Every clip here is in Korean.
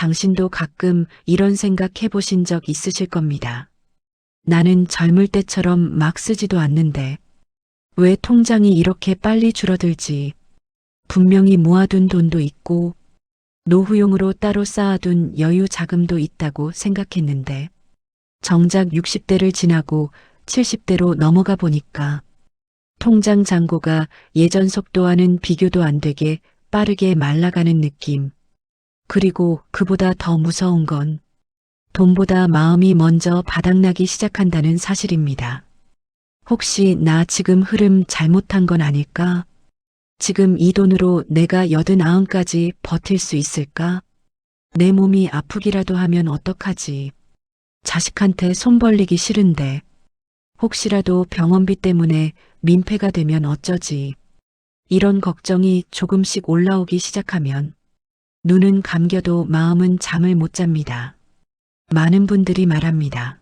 당신도 가끔 이런 생각 해보신 적 있으실 겁니다. 나는 젊을 때처럼 막 쓰지도 않는데 왜 통장이 이렇게 빨리 줄어들지? 분명히 모아둔 돈도 있고 노후용으로 따로 쌓아둔 여유 자금도 있다고 생각했는데 정작 60대를 지나고 70대로 넘어가 보니까 통장 잔고가 예전 속도와는 비교도 안 되게 빠르게 말라가는 느낌. 그리고 그보다 더 무서운 건 돈보다 마음이 먼저 바닥나기 시작한다는 사실입니다. 혹시 나 지금 흐름 잘못한 건 아닐까? 지금 이 돈으로 내가 89까지 버틸 수 있을까? 내 몸이 아프기라도 하면 어떡하지? 자식한테 손 벌리기 싫은데 혹시라도 병원비 때문에 민폐가 되면 어쩌지? 이런 걱정이 조금씩 올라오기 시작하면 눈은 감겨도 마음은 잠을 못 잡니다. 많은 분들이 말합니다.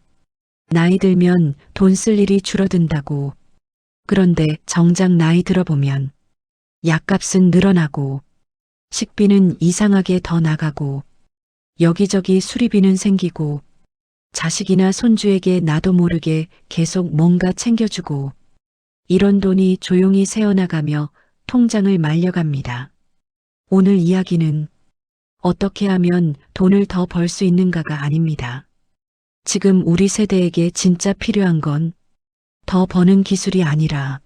나이 들면 돈 쓸 일이 줄어든다고. 그런데 정작 나이 들어보면 약값은 늘어나고 식비는 이상하게 더 나가고 여기저기 수리비는 생기고 자식이나 손주에게 나도 모르게 계속 뭔가 챙겨주고 이런 돈이 조용히 새어나가며 통장을 말려갑니다. 오늘 이야기는 어떻게 하면 돈을 더 벌 수 있는가가 아닙니다. 지금 우리 세대에게 진짜 필요한 건 더 버는 기술이 아니라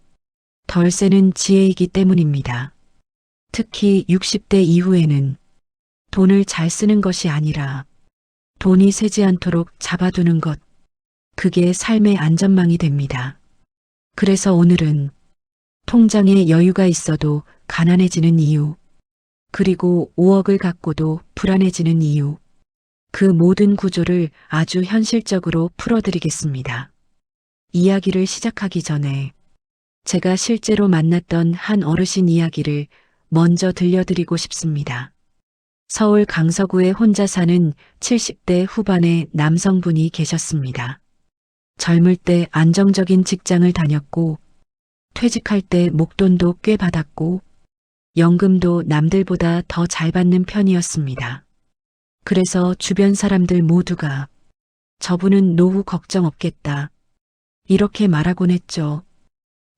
덜 쓰는 지혜이기 때문입니다. 특히 60대 이후에는 돈을 잘 쓰는 것이 아니라 돈이 새지 않도록 잡아두는 것, 그게 삶의 안전망이 됩니다. 그래서 오늘은 통장에 여유가 있어도 가난해지는 이유, 그리고 5억을 갖고도 불안해지는 이유, 그 모든 구조를 아주 현실적으로 풀어드리겠습니다. 이야기를 시작하기 전에 제가 실제로 만났던 한 어르신 이야기를 먼저 들려드리고 싶습니다. 서울 강서구에 혼자 사는 70대 후반의 남성분이 계셨습니다. 젊을 때 안정적인 직장을 다녔고 퇴직할 때 목돈도 꽤 받았고 연금도 남들보다 더 잘 받는 편이었습니다. 그래서 주변 사람들 모두가 저분은 노후 걱정 없겠다 이렇게 말하곤 했죠.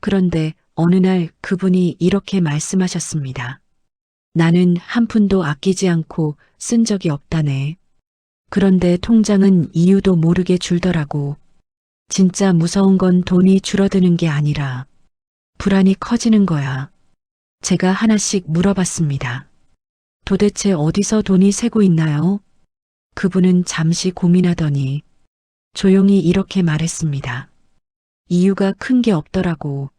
그런데 어느 날 그분이 이렇게 말씀하셨습니다. 나는 한 푼도 아끼지 않고 쓴 적이 없다네. 그런데 통장은 이유도 모르게 줄더라고. 진짜 무서운 건 돈이 줄어드는 게 아니라 불안이 커지는 거야. 제가 하나씩 물어봤습니다. 도대체 어디서 돈이 새고 있나요? 그분은 잠시 고민하더니 조용히 이렇게 말했습니다. 이유가 큰 게 없더라고.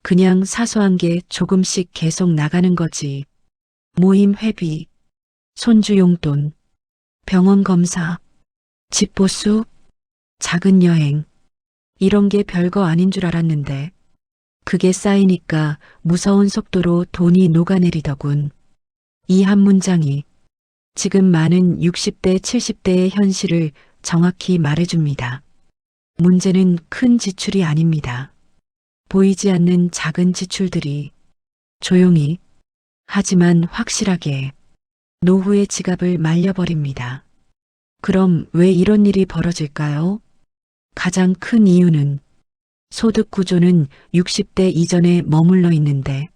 그냥 사소한 게 조금씩 계속 나가는 거지. 모임 회비, 손주 용돈, 병원 검사, 집 보수, 작은 여행. 이런 게 별거 아닌 줄 알았는데 그게 쌓이니까 무서운 속도로 돈이 녹아내리더군. 이 한 문장이 지금 많은 60대, 70대의 현실을 정확히 말해줍니다. 문제는 큰 지출이 아닙니다. 보이지 않는 작은 지출들이 조용히 하지만 확실하게 노후의 지갑을 말려버립니다. 그럼 왜 이런 일이 벌어질까요? 가장 큰 이유는 소득 구조는 60대 이전에 머물러 있는데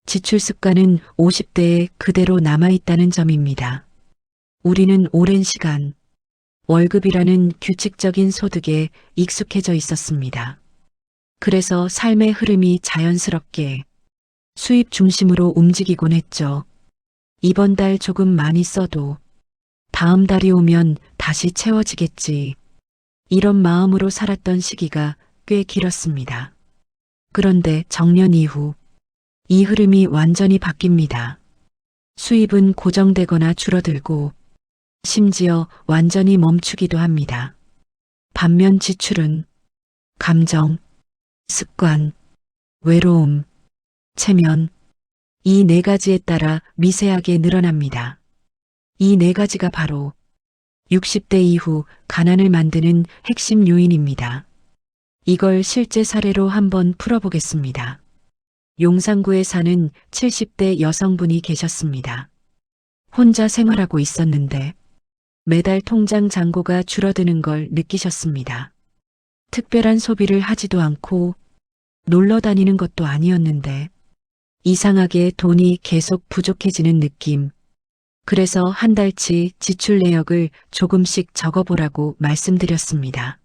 지출 습관은 50대에 그대로 남아있다는 점입니다. 우리는 오랜 시간 월급이라는 규칙적인 소득에 익숙해져 있었습니다. 그래서 삶의 흐름이 자연스럽게 수입 중심으로 움직이곤 했죠. 이번 달 조금 많이 써도 다음 달이 오면 다시 채워지겠지. 이런 마음으로 살았던 시기가 꽤 길었습니다. 그런데 정년 이후 이 흐름이 완전히 바뀝니다. 수입은 고정되거나 줄어들고 심지어 완전히 멈추기도 합니다. 반면 지출은 감정, 습관, 외로움, 체면, 이 네 가지에 따라 미세하게 늘어납니다. 이 네 가지가 바로 60대 이후 가난을 만드는 핵심 요인입니다. 이걸 실제 사례로 한번 풀어보겠습니다. 용산구에 사는 70대 여성분이 계셨습니다. 혼자 생활하고 있었는데 매달 통장 잔고가 줄어드는 걸 느끼셨습니다. 특별한 소비를 하지도 않고 놀러 다니는 것도 아니었는데 이상하게 돈이 계속 부족해지는 느낌. 그래서 한 달치 지출 내역을 조금씩 적어보라고 말씀드렸습니다.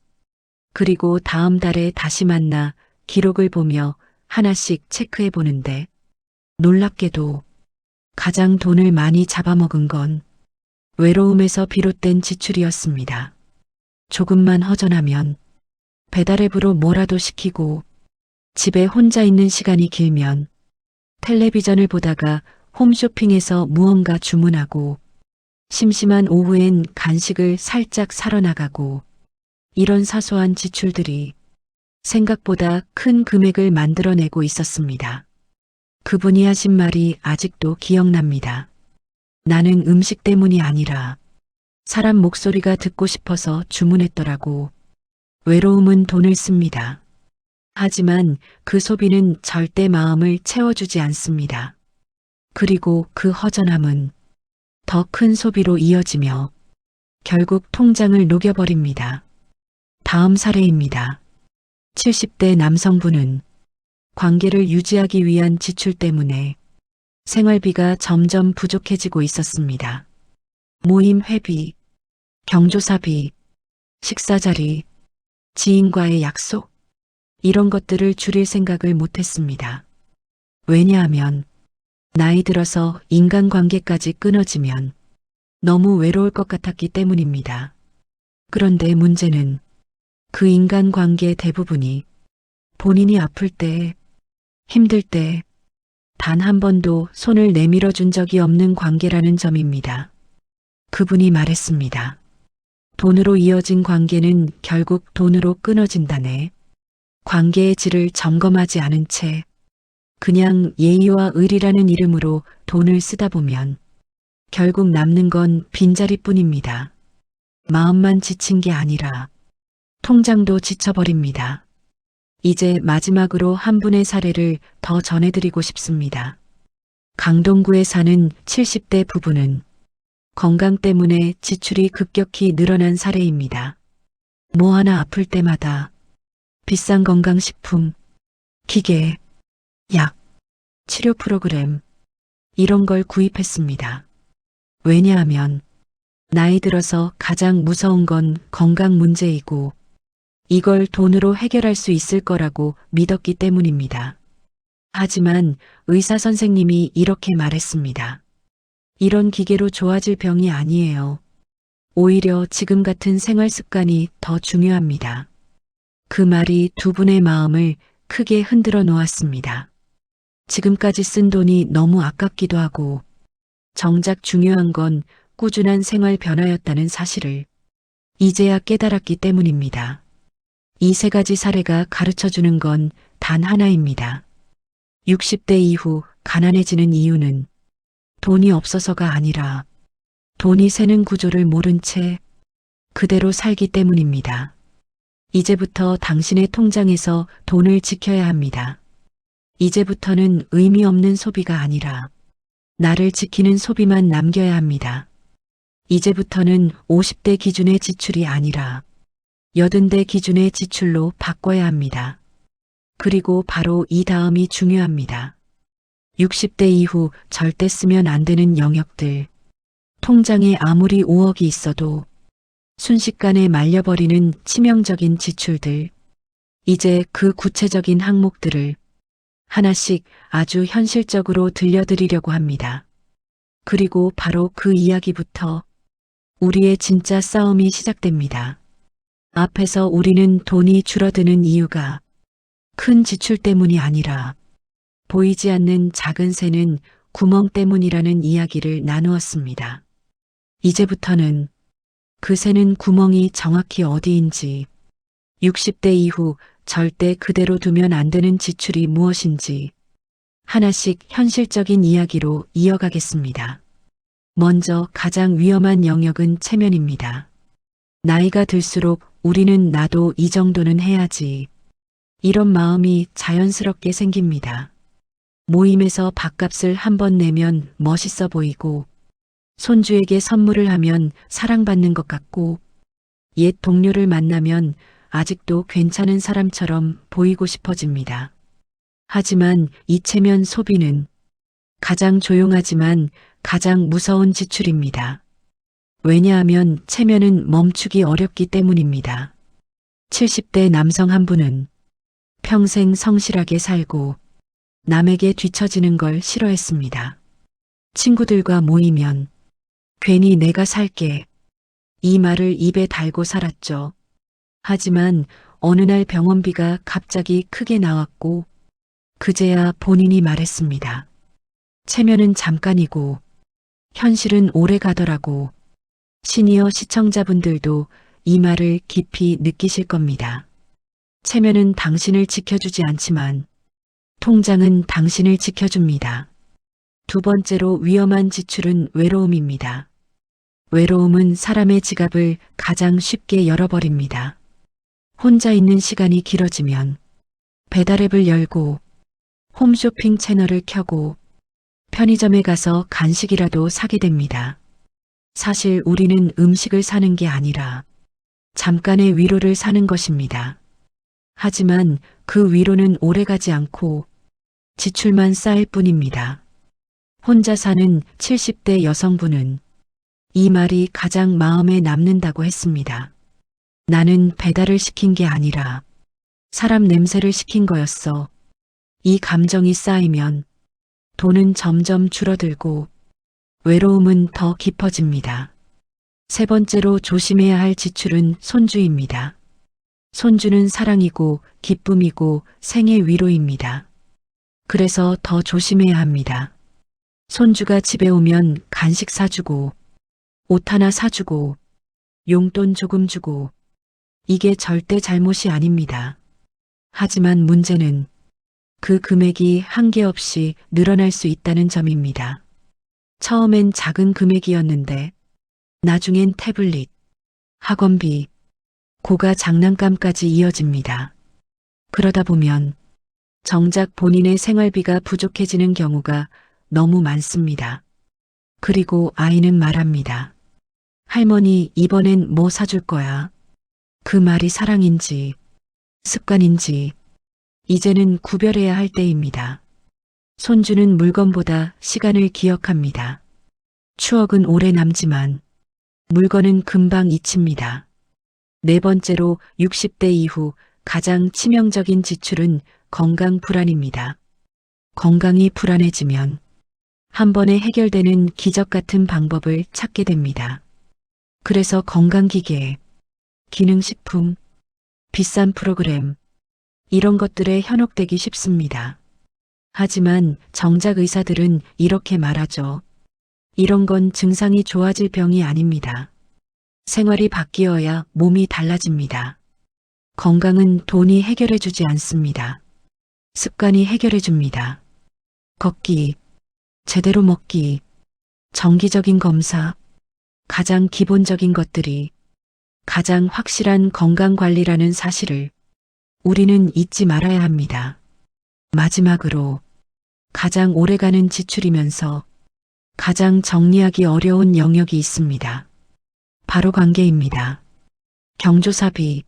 그리고 다음 달에 다시 만나 기록을 보며 하나씩 체크해 보는데 놀랍게도 가장 돈을 많이 잡아먹은 건 외로움에서 비롯된 지출이었습니다. 조금만 허전하면 배달앱으로 뭐라도 시키고 집에 혼자 있는 시간이 길면 텔레비전을 보다가 홈쇼핑에서 무언가 주문하고 심심한 오후엔 간식을 살짝 사러 나가고 이런 사소한 지출들이 생각보다 큰 금액을 만들어내고 있었습니다. 그분이 하신 말이 아직도 기억납니다. 나는 음식 때문이 아니라 사람 목소리가 듣고 싶어서 주문했더라고. 외로움은 돈을 씁니다. 하지만 그 소비는 절대 마음을 채워주지 않습니다. 그리고 그 허전함은 더 큰 소비로 이어지며 결국 통장을 녹여버립니다. 다음 사례입니다. 70대 남성분은 관계를 유지하기 위한 지출 때문에 생활비가 점점 부족해지고 있었습니다. 모임 회비, 경조사비, 식사 자리, 지인과의 약속, 이런 것들을 줄일 생각을 못했습니다. 왜냐하면 나이 들어서 인간관계까지 끊어지면 너무 외로울 것 같았기 때문입니다. 그런데 문제는 그 인간관계 대부분이 본인이 아플 때, 힘들 때, 단 한 번도 손을 내밀어 준 적이 없는 관계라는 점입니다. 그분이 말했습니다. 돈으로 이어진 관계는 결국 돈으로 끊어진다네. 관계의 질을 점검하지 않은 채 그냥 예의와 의리라는 이름으로 돈을 쓰다 보면 결국 남는 건 빈자리뿐입니다. 마음만 지친 게 아니라 통장도 지쳐버립니다. 이제 마지막으로 한 분의 사례를 더 전해드리고 싶습니다. 강동구에 사는 70대 부부는 건강 때문에 지출이 급격히 늘어난 사례입니다. 뭐 하나 아플 때마다 비싼 건강식품, 기계, 약, 치료 프로그램 이런 걸 구입했습니다. 왜냐하면 나이 들어서 가장 무서운 건 건강 문제이고 이걸 돈으로 해결할 수 있을 거라고 믿었기 때문입니다. 하지만 의사 선생님이 이렇게 말했습니다. 이런 기계로 좋아질 병이 아니에요. 오히려 지금 같은 생활 습관이 더 중요합니다. 그 말이 두 분의 마음을 크게 흔들어 놓았습니다. 지금까지 쓴 돈이 너무 아깝기도 하고 정작 중요한 건 꾸준한 생활 변화였다는 사실을 이제야 깨달았기 때문입니다. 이 세 가지 사례가 가르쳐주는 건 단 하나입니다. 60대 이후 가난해지는 이유는 돈이 없어서가 아니라 돈이 새는 구조를 모른 채 그대로 살기 때문입니다. 이제부터 당신의 통장에서 돈을 지켜야 합니다. 이제부터는 의미 없는 소비가 아니라 나를 지키는 소비만 남겨야 합니다. 이제부터는 50대 기준의 지출이 아니라 80대 기준의 지출로 바꿔야 합니다. 그리고 바로 이 다음이 중요합니다. 60대 이후 절대 쓰면 안 되는 영역들. 통장에 아무리 5억이 있어도 순식간에 말려버리는 치명적인 지출들. 이제 그 구체적인 항목들을 하나씩 아주 현실적으로 들려드리려고 합니다. 그리고 바로 그 이야기부터 우리의 진짜 싸움이 시작됩니다. 앞에서 우리는 돈이 줄어드는 이유가 큰 지출 때문이 아니라 보이지 않는 작은 새는 구멍 때문이라는 이야기를 나누었습니다. 이제부터는 그 새는 구멍이 정확히 어디인지, 60대 이후 절대 그대로 두면 안 되는 지출이 무엇인지 하나씩 현실적인 이야기로 이어가겠습니다. 먼저 가장 위험한 영역은 체면입니다. 나이가 들수록 우리는 나도 이 정도는 해야지. 이런 마음이 자연스럽게 생깁니다. 모임에서 밥값을 한 번 내면 멋있어 보이고 손주에게 선물을 하면 사랑받는 것 같고 옛 동료를 만나면 아직도 괜찮은 사람처럼 보이고 싶어집니다. 하지만 이 체면 소비는 가장 조용하지만 가장 무서운 지출입니다. 왜냐하면 체면은 멈추기 어렵기 때문입니다. 70대 남성 한 분은 평생 성실하게 살고 남에게 뒤처지는 걸 싫어했습니다. 친구들과 모이면 괜히 내가 살게 이 말을 입에 달고 살았죠. 하지만 어느 날 병원비가 갑자기 크게 나왔고 그제야 본인이 말했습니다. 체면은 잠깐이고 현실은 오래 가더라고. 시니어 시청자분들도 이 말을 깊이 느끼실 겁니다. 체면은 당신을 지켜주지 않지만 통장은 당신을 지켜줍니다. 두 번째로 위험한 지출은 외로움입니다. 외로움은 사람의 지갑을 가장 쉽게 열어버립니다. 혼자 있는 시간이 길어지면 배달앱을 열고 홈쇼핑 채널을 켜고 편의점에 가서 간식이라도 사게 됩니다. 사실 우리는 음식을 사는 게 아니라 잠깐의 위로를 사는 것입니다. 하지만 그 위로는 오래가지 않고 지출만 쌓일 뿐입니다. 혼자 사는 70대 여성분은 이 말이 가장 마음에 남는다고 했습니다. 나는 배달을 시킨 게 아니라 사람 냄새를 시킨 거였어. 이 감정이 쌓이면 돈은 점점 줄어들고 외로움은 더 깊어집니다. 세 번째로 조심해야 할 지출은 손주입니다. 손주는 사랑이고 기쁨이고 생의 위로입니다. 그래서 더 조심해야 합니다. 손주가 집에 오면 간식 사주고 옷 하나 사주고 용돈 조금 주고 이게 절대 잘못이 아닙니다. 하지만 문제는 그 금액이 한계 없이 늘어날 수 있다는 점입니다. 처음엔 작은 금액이었는데 나중엔 태블릿, 학원비, 고가 장난감까지 이어집니다. 그러다 보면 정작 본인의 생활비가 부족해지는 경우가 너무 많습니다. 그리고 아이는 말합니다. 할머니, 이번엔 뭐 사줄 거야? 그 말이 사랑인지 습관인지 이제는 구별해야 할 때입니다. 손주는 물건보다 시간을 기억합니다. 추억은 오래 남지만 물건은 금방 잊힙니다. 네 번째로 60대 이후 가장 치명적인 지출은 건강 불안입니다. 건강이 불안해지면 한 번에 해결되는 기적 같은 방법을 찾게 됩니다. 그래서 건강기계, 기능식품, 비싼 프로그램, 이런 것들에 현혹되기 쉽습니다. 하지만 정작 의사들은 이렇게 말하죠. 이런 건 증상이 좋아질 병이 아닙니다. 생활이 바뀌어야 몸이 달라집니다. 건강은 돈이 해결해주지 않습니다. 습관이 해결해줍니다. 걷기, 제대로 먹기, 정기적인 검사, 가장 기본적인 것들이 가장 확실한 건강관리라는 사실을 우리는 잊지 말아야 합니다. 마지막으로 가장 오래가는 지출이면서 가장 정리하기 어려운 영역이 있습니다. 바로 관계입니다. 경조사비,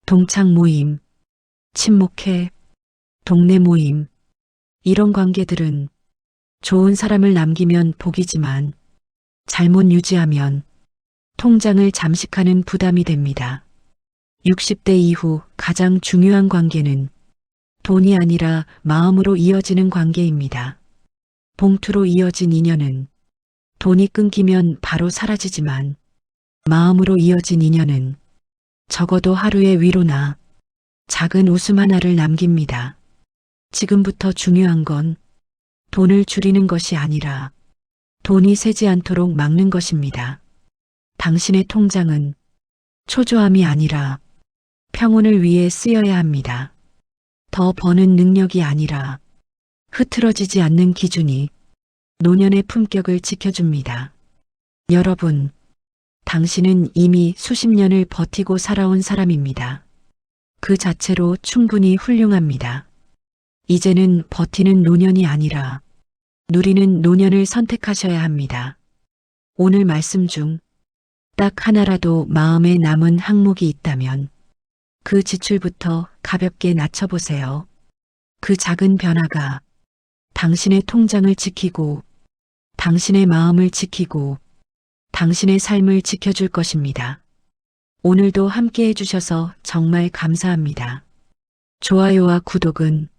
동창 모임, 친목회, 동네 모임, 이런 관계들은 좋은 사람을 남기면 복이지만 잘못 유지하면 통장을 잠식하는 부담이 됩니다. 60대 이후 가장 중요한 관계는 돈이 아니라 마음으로 이어지는 관계입니다. 봉투로 이어진 인연은 돈이 끊기면 바로 사라지지만 마음으로 이어진 인연은 적어도 하루의 위로나 작은 웃음 하나를 남깁니다. 지금부터 중요한 건 돈을 줄이는 것이 아니라 돈이 새지 않도록 막는 것입니다. 당신의 통장은 초조함이 아니라 평온을 위해 쓰여야 합니다. 더 버는 능력이 아니라 흐트러지지 않는 기준이 노년의 품격을 지켜줍니다. 여러분, 당신은 이미 수십 년을 버티고 살아온 사람입니다. 그 자체로 충분히 훌륭합니다. 이제는 버티는 노년이 아니라 누리는 노년을 선택하셔야 합니다. 오늘 말씀 중 딱 하나라도 마음에 남은 항목이 있다면 그 지출부터 가볍게 낮춰보세요. 그 작은 변화가 당신의 통장을 지키고 당신의 마음을 지키고 당신의 삶을 지켜줄 것입니다. 오늘도 함께 해주셔서 정말 감사합니다. 좋아요와 구독은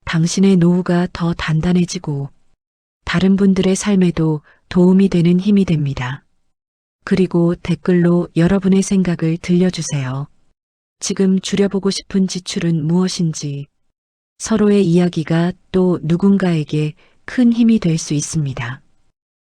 당신의 노후가 더 단단해지고 다른 분들의 삶에도 도움이 되는 힘이 됩니다. 그리고 댓글로 여러분의 생각을 들려주세요. 지금 줄여보고 싶은 지출은 무엇인지, 서로의 이야기가 또 누군가에게 큰 힘이 될 수 있습니다.